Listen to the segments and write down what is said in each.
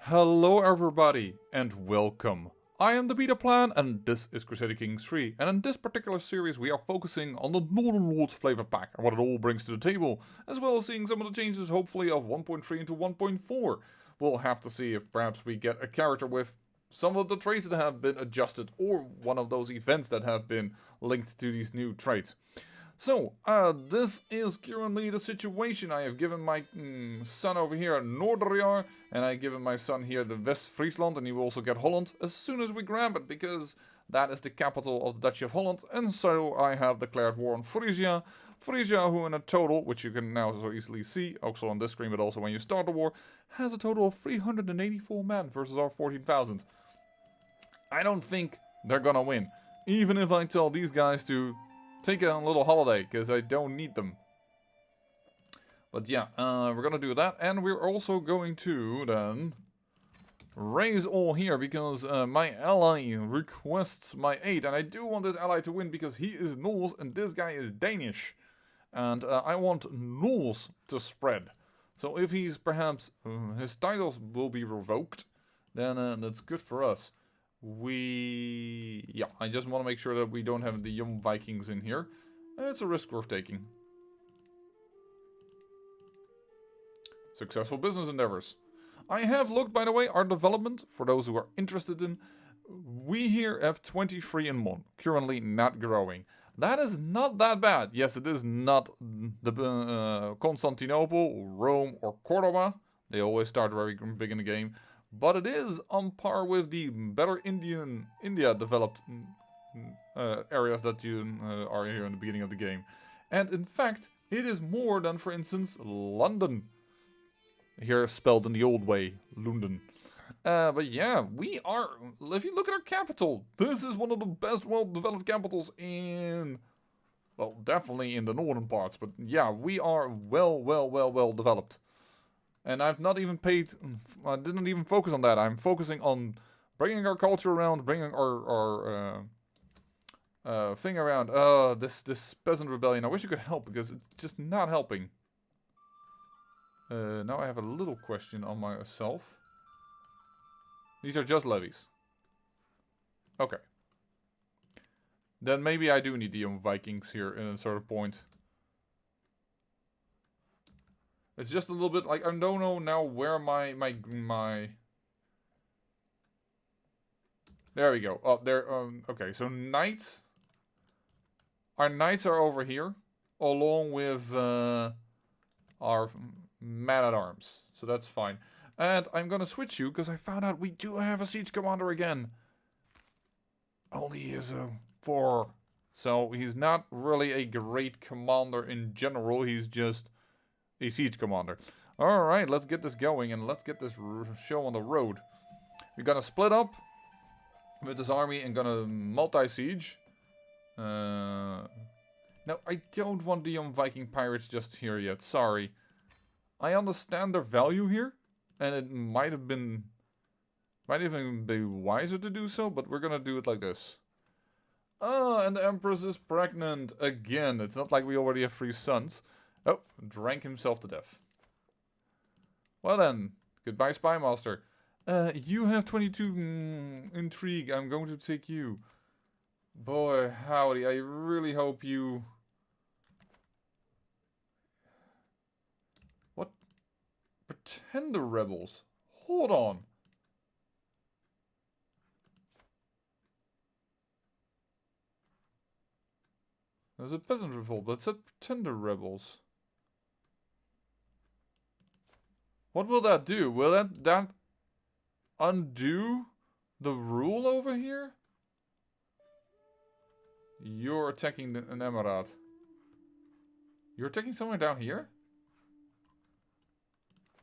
Hello everybody and welcome. I am the Beta Plan and this is Crusader Kings 3, and in this particular series we are focusing on the Northern Lords flavor pack and what it all brings to the table, as well as seeing some of the changes hopefully of 1.3 into 1.4. We'll have to see if perhaps we get a character with some of the traits that have been adjusted or one of those events that have been linked to these new traits. So, this is currently the situation. I have given my son over here Noorderjaar, and I given my son here the West Friesland, and he will also get Holland as soon as we grab it, because that is the capital of the Duchy of Holland, and so I have declared war on Frisia. Frisia, who in a total, which you can now so easily see, also on this screen, but also when you start the war, has a total of 384 men versus our 14,000. I don't think they're gonna win, even if I tell these guys to take a little holiday, because I don't need them. But yeah, we're gonna do that, and we're also going to then raise all here, because my ally requests my aid, and I do want this ally to win because he is Norse and this guy is Danish. And I want Norse to spread. So if he's perhaps, his titles will be revoked, then that's good for us. Yeah, I just want to make sure that we don't have the young Vikings in here. It's a risk worth taking. Successful business endeavors. I have looked, by the way, our development, for those who are interested in. We here have 23 in 1, currently not growing. That is not that bad. Yes, it is not the Constantinople, Rome, or Cordoba. They always start very big in the game. But it is on par with the better India developed areas that you are here in the beginning of the game. And in fact, it is more than, for instance, London. Here spelled in the old way, London. But yeah, we are, if you look at our capital, this is one of the best well-developed capitals in, well, definitely in the northern parts. But yeah, we are well developed. And I've not even I didn't even focus on that. I'm focusing on bringing our culture around, bringing our thing around. This peasant rebellion. I wish you could help, because it's just not helping. Now I have a little question on myself. These are just levies. Okay. Then maybe I do need the young Vikings here in a sort of point. It's just a little bit like I don't know now where my there we go. Oh, there. Okay, so knights. Our knights are over here, along with our man-at-arms. So that's fine. And I'm gonna switch you because I found out we do have a siege commander again. Only he is a 4, so he's not really a great commander in general. He's just a siege commander. Alright, let's get this going and let's get this show on the road. We're gonna split up with this army and gonna multi-siege. No, I don't want the Viking pirates just here yet, sorry. I understand their value here, and it might even be wiser to do so, but we're gonna do it like this. Oh, and the Empress is pregnant again. It's not like we already have 3 sons. Oh, drank himself to death. Well then, goodbye Spy Master. You have 22 intrigue, I'm going to take you. Boy, howdy, I really hope you... What? Pretender rebels? Hold on. There's a peasant revolt, but it said pretender rebels. What will that do? Will that undo the rule over here? You're attacking an emirate. You're attacking somewhere down here?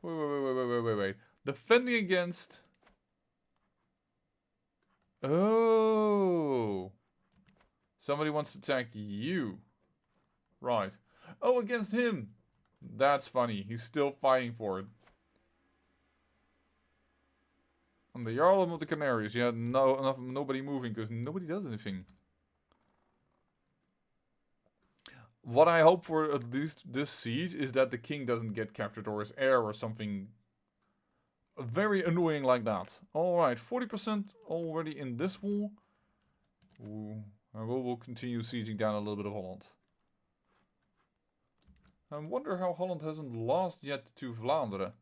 Wait. Defending against... Oh. Somebody wants to attack you. Right. Oh, against him. That's funny. He's still fighting for it. On the Jarl of the Canaries, yeah, nobody moving because nobody does anything. What I hope for at least this siege is that the king doesn't get captured or his heir or something very annoying like that. Alright, 40% already in this wall. Ooh, and we'll continue sieging down a little bit of Holland. I wonder how Holland hasn't lost yet to Vlaanderen.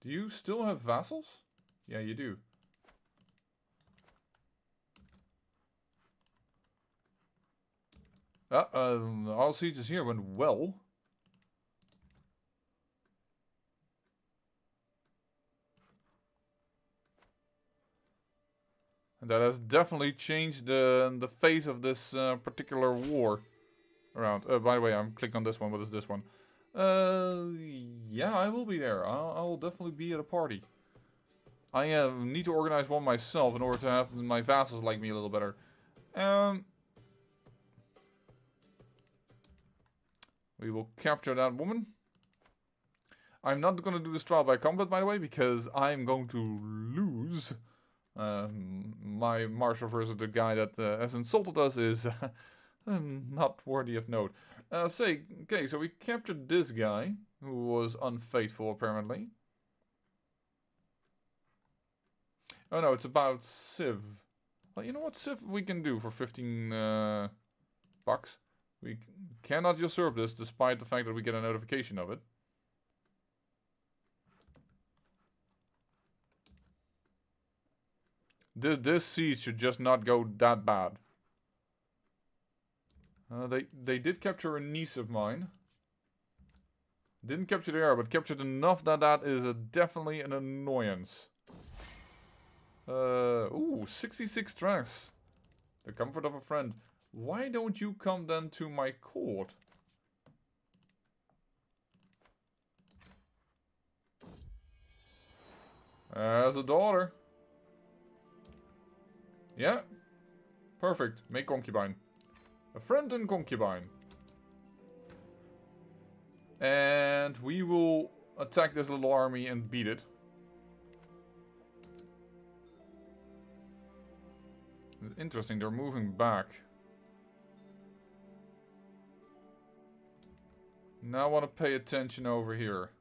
Do you still have vassals? Yeah, you do. Our sieges here went well. And that has definitely changed the face of this particular war around. By the way, I'm clicking on this one. What is this one? Yeah, I will be there. I will definitely be at a party. I need to organize one myself in order to have my vassals like me a little better. We will capture that woman. I'm not going to do this trial by combat, by the way, because I'm going to lose. My marshal versus the guy that has insulted us is not worthy of note. Okay, so we captured this guy, who was unfaithful, apparently. Oh no, it's about Civ. Well, you know what Civ we can do for 15 bucks? We cannot usurp this, despite the fact that we get a notification of it. This siege should just not go that bad. They did capture a niece of mine. Didn't capture the air, but captured enough that is definitely an annoyance. Ooh, 66 tracks. The comfort of a friend. Why don't you come then to my court? As a daughter. Yeah. Perfect. Make concubine. A friend and concubine. And we will attack this little army and beat it. Interesting, they're moving back. Now I want to pay attention over here.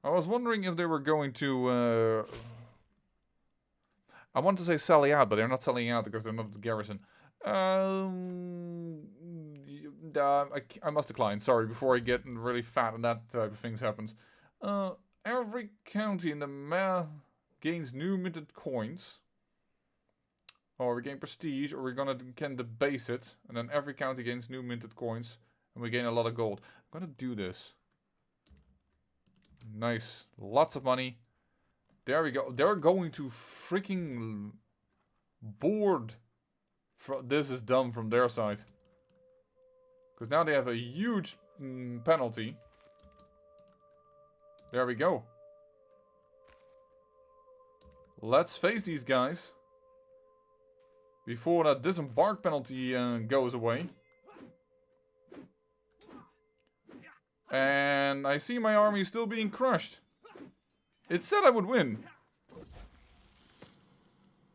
I was wondering if they were going to... I want to say sally out, but they're not selling out because they're not the garrison. I must decline, sorry, before I get really fat and that type of things happens. Every county in the map gains new minted coins. Or we gain prestige, or can debase it. And then every county gains new minted coins. And we gain a lot of gold. I'm gonna do this. Nice. Lots of money. There we go. They're going to freaking board. This is dumb from their side. Because now they have a huge penalty. There we go. Let's face these guys. Before that disembark penalty goes away. And I see my army still being crushed. It said I would win.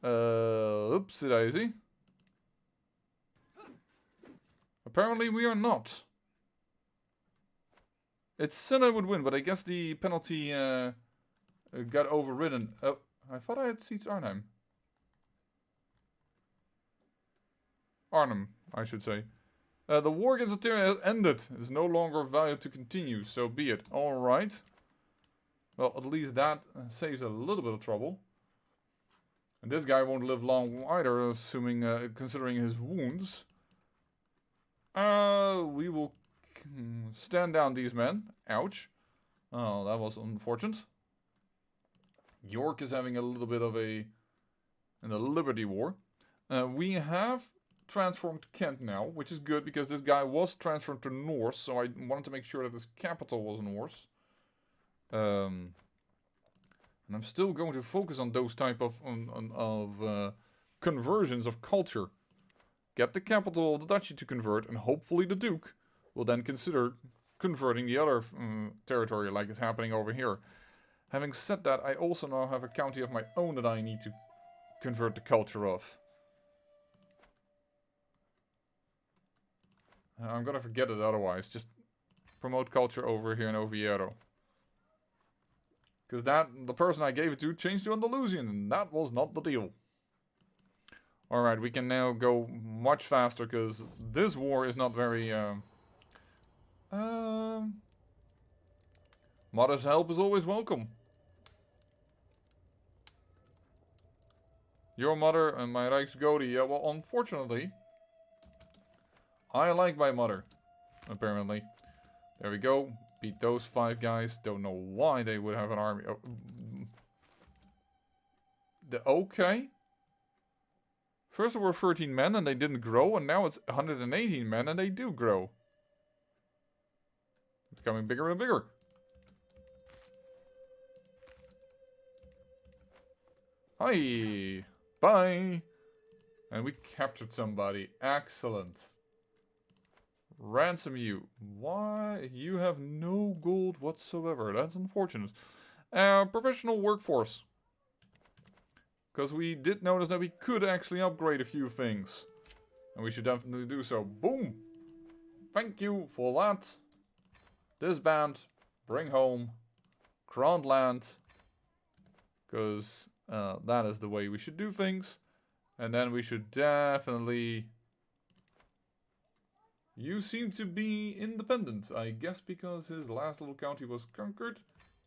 Oopsie daisy. Apparently we are not. It said I would win, but I guess the penalty got overridden. Oh, I thought I had sieged Arnhem. Arnhem, I should say. The war against Ontario has ended. It is no longer valued to continue, so be it. Alright. Well, at least that saves a little bit of trouble. And this guy won't live long either, assuming, considering his wounds. We will stand down these men. Ouch. Oh, that was unfortunate. York is having a little bit of a Liberty War. We have transformed Kent now, which is good because this guy was transferred to Norse, so I wanted to make sure that his capital was Norse. And I'm still going to focus on those type of conversions of culture. Get the capital of the duchy to convert, and hopefully the Duke will then consider converting the other territory like is happening over here. Having said that, I also now have a county of my own that I need to convert the culture of. I'm gonna forget it otherwise. Just promote culture over here in Oviedo. Because the person I gave it to changed to Andalusian, and that was not the deal. Alright, we can now go much faster, because this war is not very, Mother's help is always welcome. Your mother and my Rijksgodi. Yeah, well, unfortunately, I like my mother, apparently. There we go. Beat those 5 guys. Don't know why they would have an army. Oh. Okay. First there were 13 men and they didn't grow, and now it's 118 men and they do grow. It's becoming bigger and bigger. Hi. Bye. And we captured somebody. Excellent. Ransom you. Why? You have no gold whatsoever. That's unfortunate. Professional workforce. Because we did notice that we could actually upgrade a few things. And we should definitely do so. Boom! Thank you for that. Disband. Bring home. Crowned land. Because that is the way we should do things. And then we should definitely... You seem to be independent. I guess because his last little county was conquered.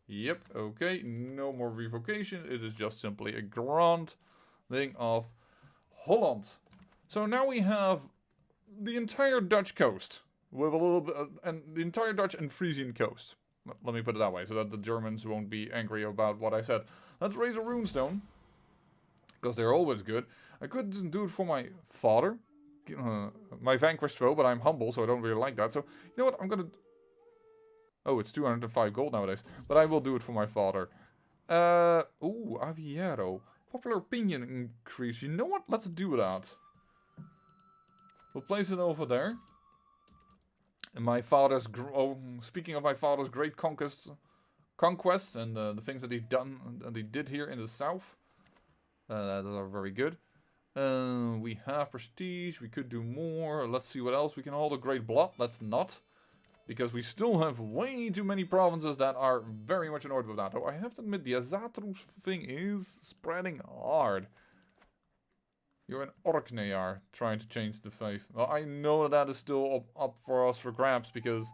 Yep, okay. No more revocation. It is just simply a grand thing of Holland. So now we have the entire Dutch coast. With a little bit... and the entire Dutch and Frisian coast. Let me put it that way, so that the Germans won't be angry about what I said. Let's raise a runestone. Because they're always good. I couldn't do it for my father. My vanquished foe, but I'm humble, so I don't really like that. So, you know what, I'm gonna... Oh, it's 205 gold nowadays. But I will do it for my father. Ooh, Aviero. Popular opinion increase. You know what, let's do that. We'll place it over there. And my father's... speaking of my father's great conquests and the things that he did here in the south. That are very good. We have prestige. We could do more. Let's see what else. We can hold a great blot. Let's not. Because we still have way too many provinces that are very much annoyed with that. Oh, I have to admit, the Azatrus thing is spreading hard. You're an Orkneyar trying to change the faith. Well, I know that is still up for us for grabs, because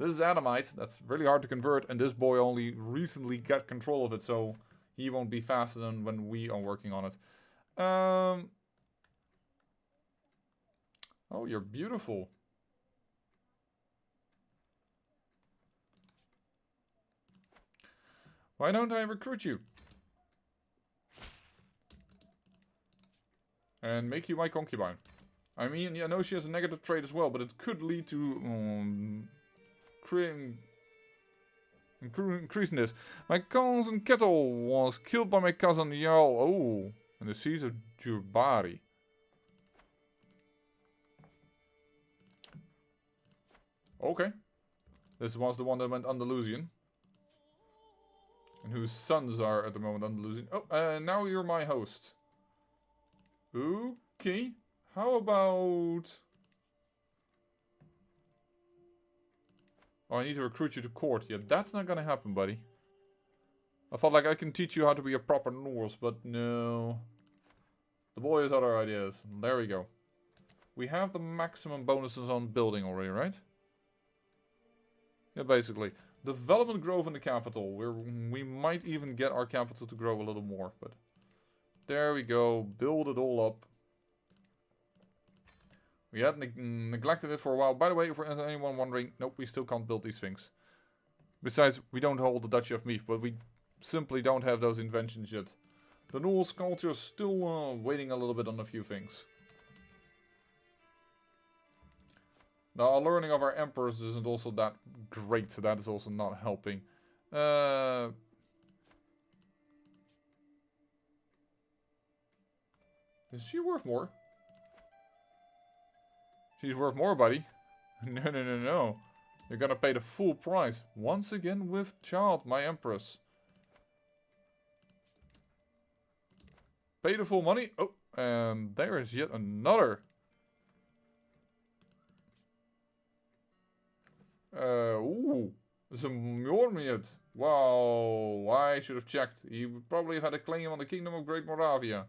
this is Adamite. That's really hard to convert, and this boy only recently got control of it, so he won't be faster than when we are working on it. Oh, you're beautiful. Why don't I recruit you? And make you my concubine. I mean, I know she has a negative trait as well, but it could lead to increasing this. My cousin Kettle was killed by my cousin Jarl. Oh, in the seas of Jurbari. Okay. This was the one that went Andalusian. And whose sons are at the moment Andalusian. Oh, now you're my host. Okay. How about... Oh, I need to recruit you to court. Yeah, that's not gonna happen, buddy. I felt like I can teach you how to be a proper Norse, but no. The boy has other ideas. There we go. We have the maximum bonuses on building already, right? Yeah, basically. Development growth in the capital. We might even get our capital to grow a little more, but... There we go. Build it all up. We had neglected it for a while. By the way, for anyone wondering, nope, we still can't build these things. Besides, we don't hold the Duchy of Meath, but we simply don't have those inventions yet. The Norse culture is still waiting a little bit on a few things. Now, our learning of our emperors isn't also that great, so that is also not helping. Is she worth more? She's worth more, buddy. No. You're gonna pay the full price. Once again with child, my empress. Pay the full money. Oh, and there is yet another. Ooh. There's a Mjormid. Wow. I should have checked. He would probably have had a claim on the Kingdom of Great Moravia.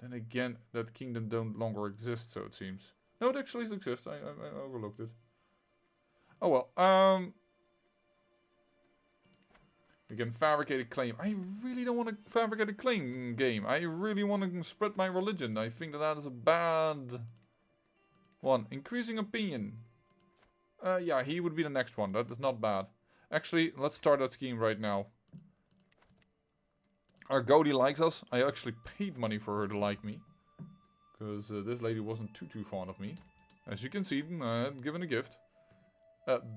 Then again, that kingdom don't longer exist, so it seems. No, it actually exists. I overlooked it. Oh well. We can fabricate a claim. I really don't want to fabricate a claim game. I really want to spread my religion. I think that is a bad one. Increasing opinion. Yeah, he would be the next one. That is not bad. Actually, let's start that scheme right now. Our Goldie likes us. I actually paid money for her to like me. Because this lady wasn't too fond of me. As you can see, given a gift.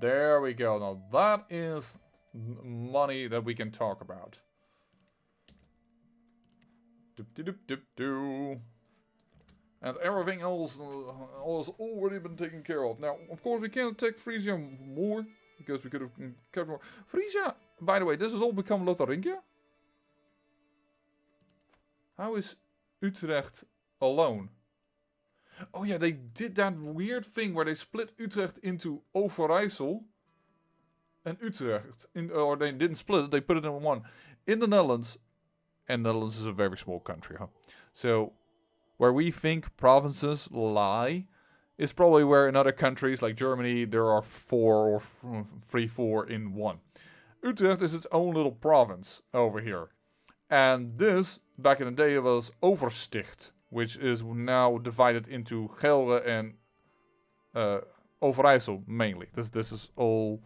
There we go. Now that is money that we can talk about. And everything else has already been taken care of. Now, of course, we can't attack Frisia more. Because we could have kept more. Frisia, by the way, this has all become Lotharingia? How is Utrecht alone? Oh yeah, they did that weird thing where they split Utrecht into Overijssel and Utrecht. Or they didn't split it, they put it in one. In the Netherlands, and the Netherlands is a very small country, huh? So, where we think provinces lie, is probably where in other countries like Germany there are 4 or 3-4 in one. Utrecht is its own little province over here. And this, back in the day, was Oversticht, which is now divided into Gelre and Overijssel mainly. This is all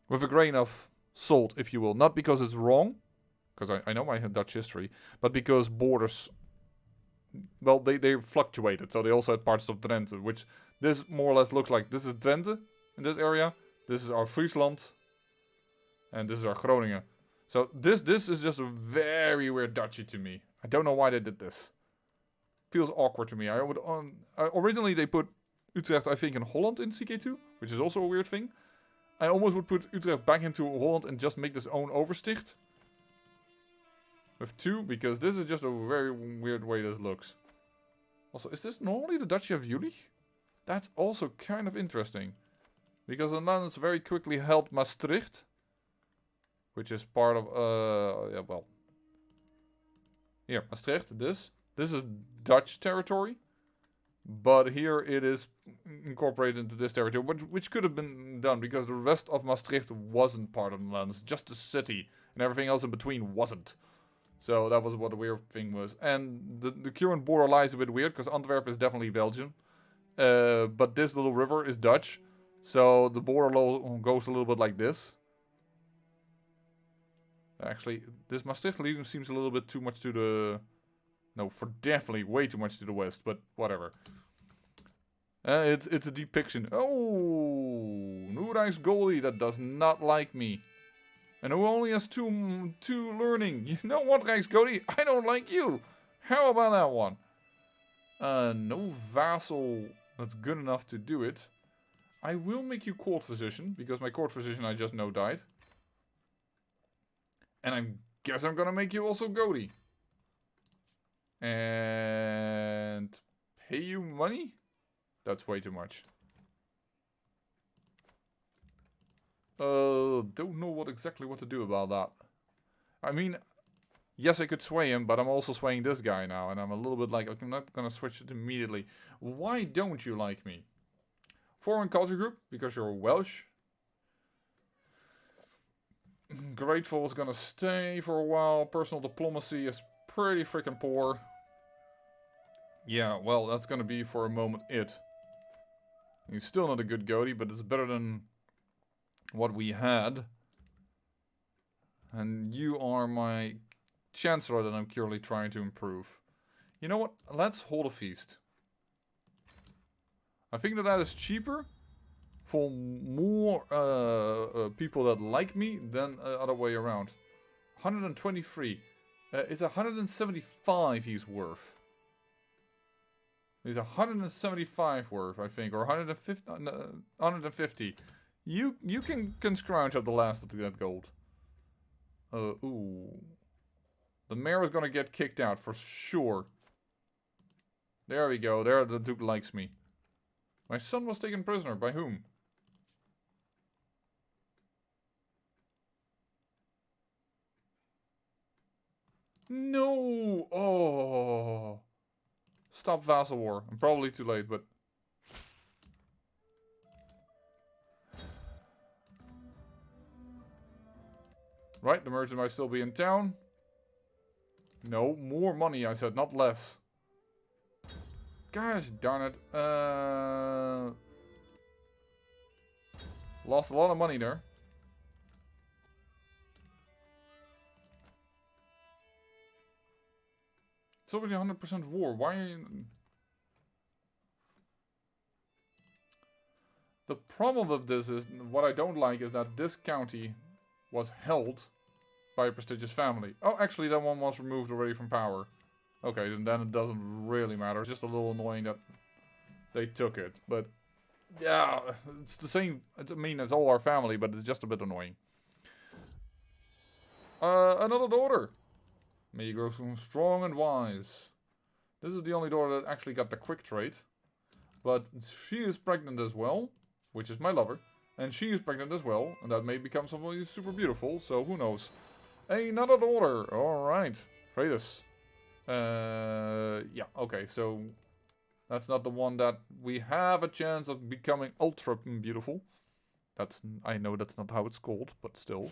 with a grain of salt, if you will. Not because it's wrong, because I know my Dutch history, but because borders, well, they fluctuated. So they also had parts of Drenthe, which this more or less looks like. This is Drenthe in this area. This is our Friesland. And this is our Groningen. So this is just very weird Dutchy to me. I don't know why they did this. Feels awkward to me. I would originally they put Utrecht, I think, in Holland in CK2, which is also a weird thing. I almost would put Utrecht back into Holland and just make this own Oversticht. With 2, because this is just a very weird way this looks. Also, is this normally the Duchy of Jülich? That's also kind of interesting. Because the Netherlands very quickly held Maastricht. Which is part of, yeah, well. Here, Maastricht, this. This is Dutch territory. But here it is incorporated into this territory. Which could have been done because the rest of Maastricht wasn't part of the Netherlands. Just the city. And everything else in between wasn't. So that was what the weird thing was. And the current border lie is a bit weird because Antwerp is definitely Belgium. But this little river is Dutch. So the border goes a little bit like this. Actually, this Maastricht region seems a little bit too much to the... No, for definitely way too much to the west, but whatever. It's a depiction. Oh, Noorrijs Goldie, that does not like me. And who only has two learning. You know what, Rijksgoldie? I don't like you. How about that one? No vassal that's good enough to do it. I will make you court physician, because my court physician I just know died. And I guess I'm gonna make you also Goldie. And pay you money? That's way too much. Don't know exactly what to do about that. I mean, yes, I could sway him, but I'm also swaying this guy now. And I'm a little bit like, I'm not gonna switch it immediately. Why don't you like me? Foreign culture group, because you're Welsh. Grateful is gonna stay for a while. Personal diplomacy is pretty freaking poor. Yeah, well, that's gonna be for a moment it. He's still not a good goatee, but it's better than what we had. And you are my chancellor that I'm currently trying to improve. You know what? Let's hold a feast. I think that is cheaper for more people that like me than other way around. 123. It's 175 he's worth. He's 175 worth, I think, or 150. 150. You can scrounge up the last of that gold. Ooh. The mayor is gonna get kicked out for sure. There we go. There, the Duke likes me. My son was taken prisoner. By whom? No! Oh. Stop vassal war. I'm probably too late, but... Right, the merchant might still be in town. No, more money, I said, not less. Gosh darn it. Lost a lot of money there. It's already 100% war. Why are you... The problem with this is, what I don't like is that this county was held by a prestigious family. Oh, actually that one was removed already from power. Okay, then it doesn't really matter. It's just a little annoying that they took it. But, yeah, it's the same. I mean, it's all our family, but it's just a bit annoying. Another daughter. May you grow strong and wise. This is the only daughter that actually got the quick trait. But she is pregnant as well, which is my lover. And she is pregnant as well, and that may become somebody super beautiful, so who knows. Another daughter. Alright. Kratos. Yeah, okay, so that's not the one that we have a chance of becoming ultra beautiful. I know that's not how it's called, but still.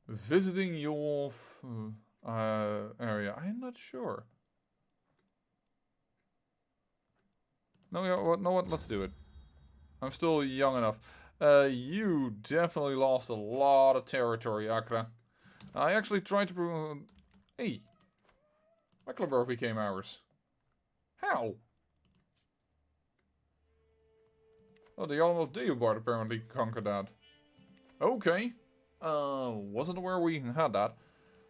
Visiting your area. I'm not sure. No, you know what? Let's do it. I'm still young enough. You definitely lost a lot of territory, Accra. I actually tried to prove... Hey! Mecklenburg became ours. How? Oh, the Island of Deobard apparently conquered that. Okay. Wasn't aware we had that.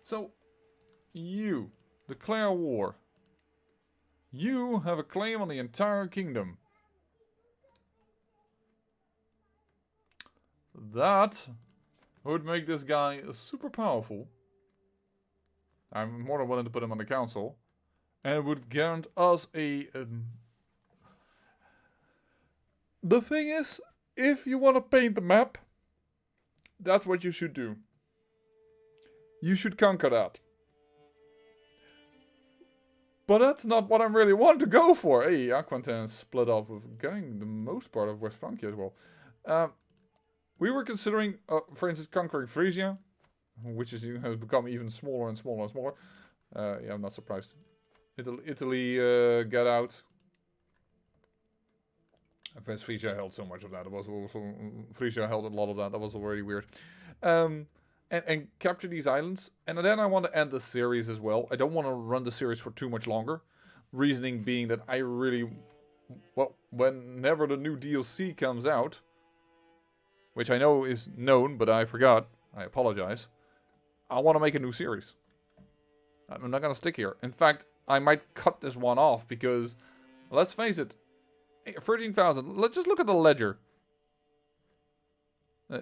So, you declare war. You have a claim on the entire kingdom. That would make this guy super powerful. I'm more than willing to put him on the council. And it would grant us a... The thing is, if you want to paint the map, that's what you should do. You should conquer that. But that's not what I really want to go for. Hey, Aquitaine split off with getting the most part of West Francia as well. We were considering, for instance, conquering Frisia, which has become even smaller and smaller and smaller. Yeah, I'm not surprised. Italy got out. Because Frisia held so much of that. It was also Frisia held a lot of that. That was already weird. And capture these islands. And then I want to end the series as well. I don't want to run the series for too much longer. Reasoning being that I really... Well, whenever the new DLC comes out, which I know is known, but I forgot. I apologize. I want to make a new series. I'm not going to stick here. In fact, I might cut this one off because, let's face it, 13,000. Let's just look at the ledger.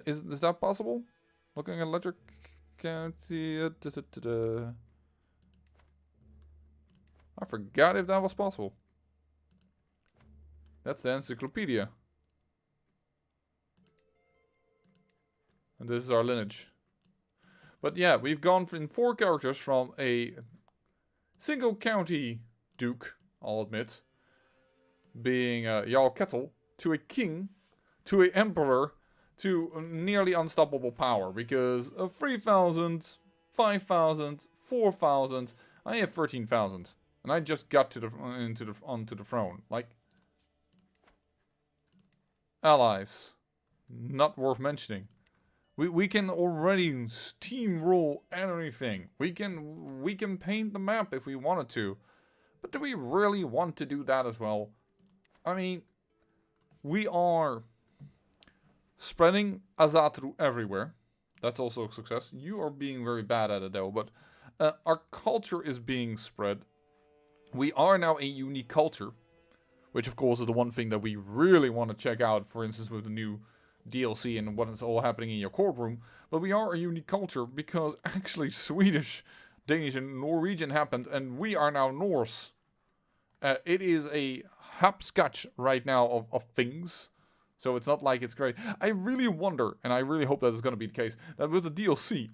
Is that possible? Looking at ledger county. I forgot if that was possible. That's the encyclopedia. And this is our lineage. But yeah, we've gone in 4 characters from a single county duke, I'll admit, being Jarl Kettle, to a king, to an emperor, to a nearly unstoppable power. Because of 3,000, 5,000, 4,000, I have 13,000, and I just got to onto the throne. Like, allies, not worth mentioning. We can already steamroll anything. We can paint the map if we wanted to. But do we really want to do that as well? I mean, we are spreading Azatru everywhere. That's also a success. You are being very bad at it though, but our culture is being spread. We are now a unique culture, which of course is the one thing that we really want to check out, for instance with the new DLC and what is all happening in your courtroom. But we are a unique culture because actually Swedish, Danish and Norwegian happened and we are now Norse. It is a hopscotch right now of things. So it's not like it's great. I really wonder, and I really hope that is going to be the case, that with the DLC,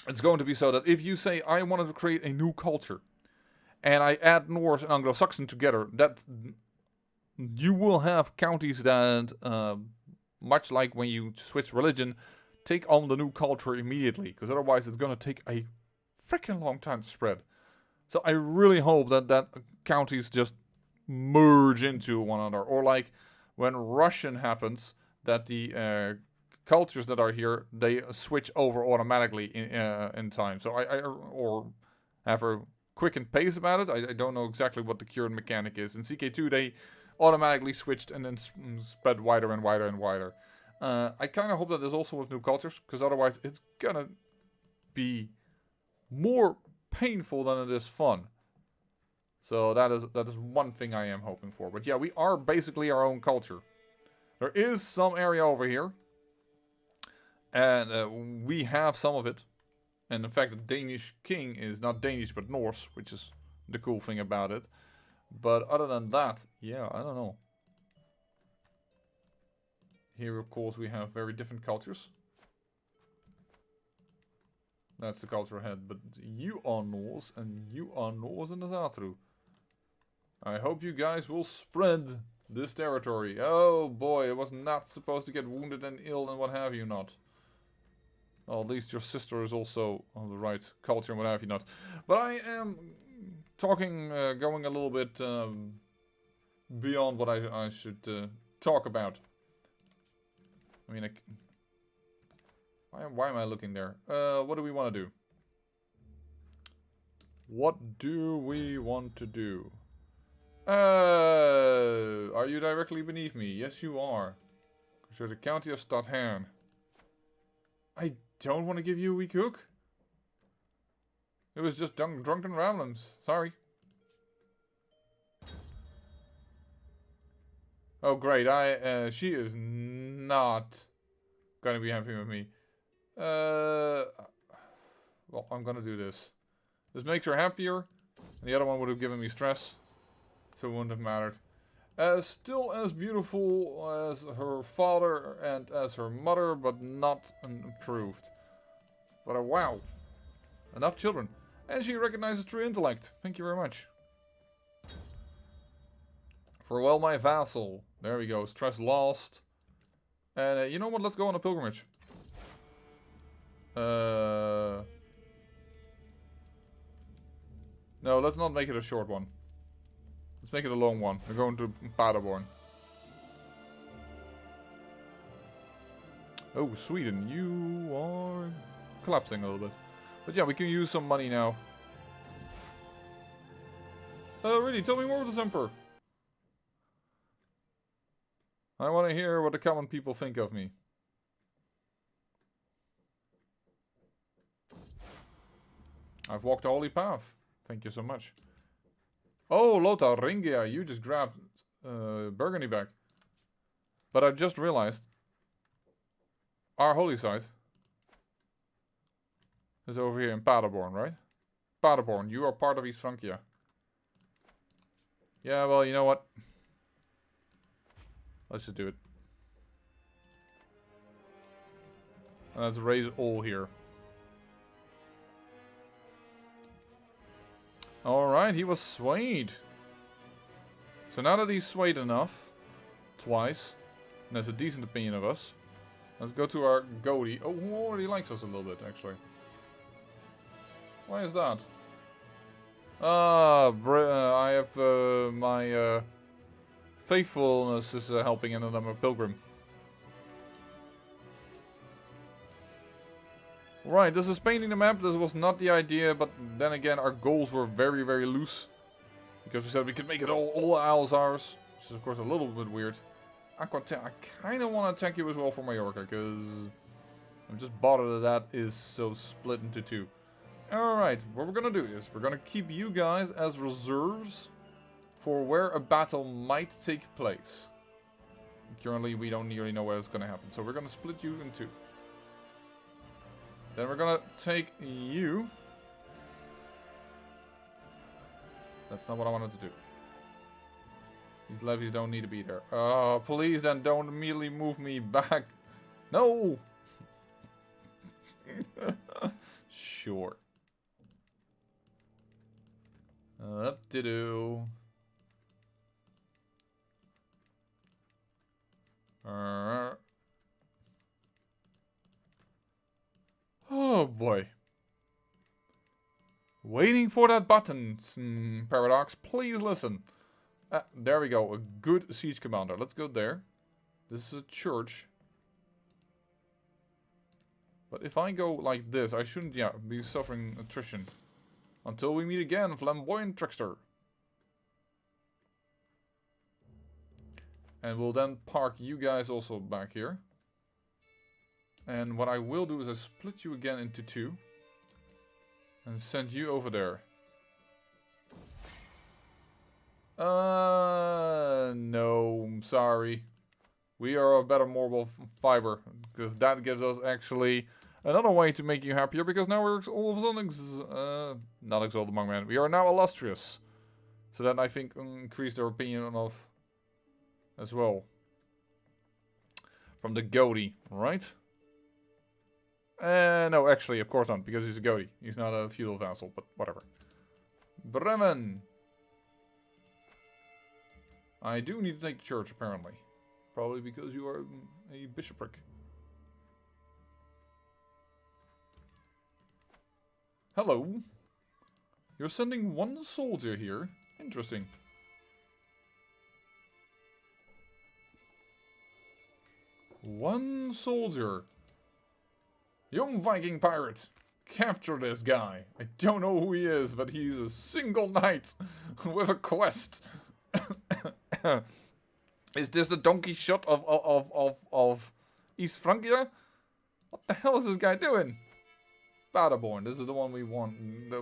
It's going to be so that if you say, I wanted to create a new culture, and I add Norse and Anglo-Saxon together, that you will have counties that, much like when you switch religion, take on the new culture immediately, because otherwise it's going to take a freaking long time to spread. So I really hope that counties just merge into one another, or like when Russian happens, that the cultures that are here, they switch over automatically in time. So or have a quick pace about it. I don't know exactly what the current mechanic is. In CK2 they automatically switched and then spread wider and wider and wider. I kind of hope that there's also with new cultures, because otherwise it's gonna be more painful than it is fun. So that is one thing I am hoping for. But yeah, we are basically our own culture. There is some area over here, and we have some of it. And in fact, the Danish king is not Danish but Norse, which is the cool thing about it. But other than that, yeah, I don't know. Here, of course, we have very different cultures. That's the culture head, but you are Norse, and you are Norse in the Zatru. I hope you guys will spread this territory. Oh boy, I was not supposed to get wounded and ill and what have you not. Well, at least your sister is also on the right culture and what have you not. But I am talking, going a little bit beyond what I should talk about. I mean, why am I looking there? What do we want to do? What do we want to do? Are you directly beneath me? Yes, you are. Because you're the county of Stadhern. I don't want to give you a weak hook. It was just drunken ramblings. Sorry. Oh, great. She is not gonna be happy with me. Well, I'm gonna do this. This makes her happier. And the other one would have given me stress. So it wouldn't have mattered. Still as beautiful as her father and as her mother, but not improved. But wow. Enough children. And she recognizes true intellect. Thank you very much. Farewell, my vassal. There we go. Stress lost. And you know what? Let's go on a pilgrimage. No, let's not make it a short one. Let's make it a long one. We're going to Paderborn. Oh, Sweden. You are collapsing a little bit. But yeah, we can use some money now. Really, tell me more of this emperor. I want to hear what the common people think of me. I've walked the holy path. Thank you so much. Oh, Lotharingia, you just grabbed Burgundy back. But I just realized our holy site is over here in Paderborn, right? Paderborn, you are part of East Francia. Yeah, well, you know what? Let's just do it. Let's raise all here. Alright, he was swayed. So now that he's swayed enough, twice, and has a decent opinion of us, let's go to our goatee. Oh, who already likes us a little bit, actually. Why is that? I have my faithfulness is helping, and I'm a pilgrim. Right, this is painting the map. This was not the idea, but then again, our goals were very, very loose. Because we said we could make it all isles ours. Which is, of course, a little bit weird. Aquatail, I kind of want to attack you as well for Mallorca, because I'm just bothered that is so split into two. Alright, what we're going to do is, we're going to keep you guys as reserves for where a battle might take place. Currently, we don't really know where it's going to happen, so we're going to split you in two. Then we're gonna take you. That's not what I wanted to do. These levies don't need to be there. Oh, please then don't immediately move me back. No! sure. Up-to-do. Oh boy. Waiting for that button, Paradox. Please listen. There we go. A good siege commander. Let's go there. This is a church. But if I go like this, I shouldn't, be suffering attrition. Until we meet again, flamboyant trickster. And we'll then park you guys also back here. And what I will do is I split you again into two. And send you over there. No, I'm sorry. We are a better mobile fiber. Because that gives us actually another way to make you happier. Because now we're all of a sudden, not exalted among men. We are now illustrious. So that I think increased their opinion of as well. From the goatee, right? No, actually, of course not, because he's a goatee. He's not a feudal vassal, but whatever. Bremen. I do need to take the church, apparently. Probably because you are a bishopric. Hello. You're sending one soldier here. Interesting. One soldier. Young Viking pirate. Capture this guy. I don't know who he is, but he's a single knight with a quest. Is this the donkey shot of East Francia? What the hell is this guy doing? Paderborn. This is the one we want.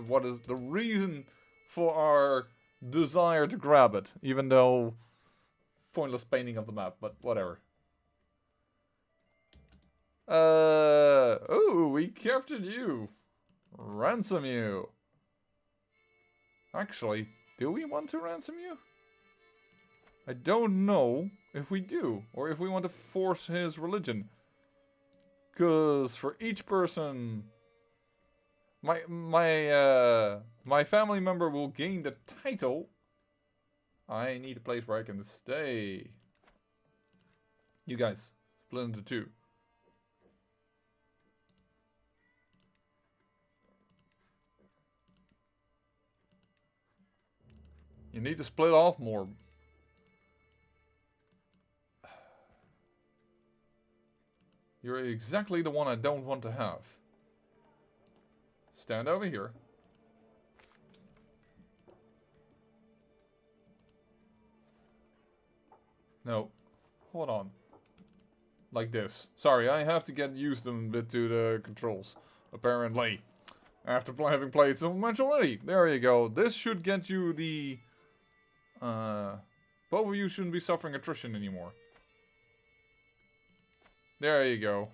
What is the reason for our desire to grab it? Even though pointless painting of the map, but whatever. Oh, we captured you. Ransom you. Actually, do we want to ransom you? I don't know if we do, or if we want to force his religion. Cause for each person, my family member will gain the title. I need a place where I can stay. You guys, split into two. You need to split off more. You're exactly the one I don't want to have. Stand over here. No. Hold on. Like this. Sorry, I have to get used a bit to the controls. Apparently. After having played so much already. There you go. This should get you the... both of you shouldn't be suffering attrition anymore. There you go.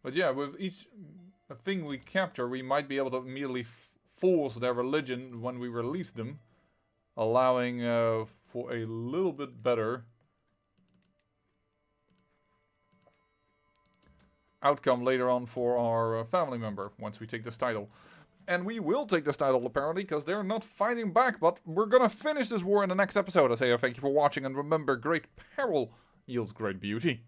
But yeah, with each thing we capture, we might be able to immediately force their religion when we release them. Allowing for a little bit better outcome later on for our family member once we take this title. And we will take this title apparently because they're not fighting back, but we're gonna finish this war in the next episode. I say thank you for watching, and remember, great peril yields great beauty.